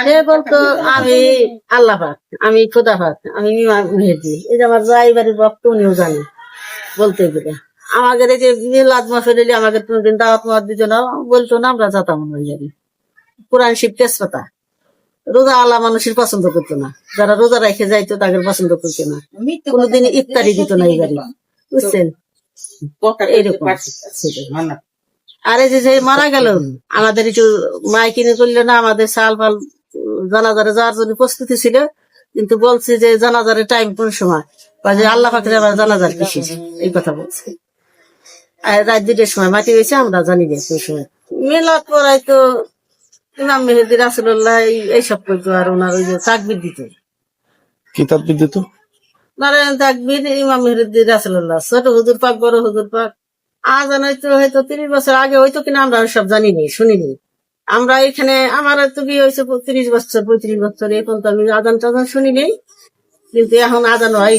সে বলতো আমি আল্লাহ পাক, আমি খোদা পাক, আমি ইমাম মেহেদী। এই যে আমার যাই বাড়ির বক্ত উনিও জানি বলতে গেলে। আমাদের এই যে মিলাদ মাহফিল এলে আমাদের কোনোদিন দাওয়াত মাওয়াত দিত না, বলতো না আমরা যেতাম ওই জানি। কোরআন শিব তেজপাতা রোজা আল্লাহ মানুষের পছন্দ করতো না, যারা রোজা রেখে যাইতো তাদের পছন্দ করতো না, কোনোদিন ইফতারি দিত না এই বাড়ি, বুঝছেন? এইরকম ছিল। আর এই যে মারা গেল, আমাদের একটু মাই কিনে করলো না, আমাদের চাল ফাল জানাজারে যাওয়ার জন্য প্রস্তুতি ছিল, কিন্তু বলছে যে জানাজারে টাইম কোন সময়, যে আল্লাহ পাকের আবার জানাজার কিসের, এই কথা বলছে। আর রাত 2টার সময় মাটি হয়েছে, আমরা জানি না কোন সময়। মেলার পরাই তো ইমাম মেহেদী রাসূলুল্লাহ এইসব করতো, আর ওনার ওই যে তাকবীর দিত, কিতাব দিত নারায়ণ তাকবীর, ইমাম মেহেদী রাসূলুল্লাহ, ছোট হুজুর পাক, বড় হুজুর পাক। আজান হয়তো 30 বছর আগে হয়তো কিনা আমরা সব জানিনি, শুনিনি। আমরা এখানে আমার তো বিয়ে হয়েছে 30 বছর 35 বছর, এখন তো আমি আজান টাজান শুনি নেই, কিন্তু এখন আজান হয়।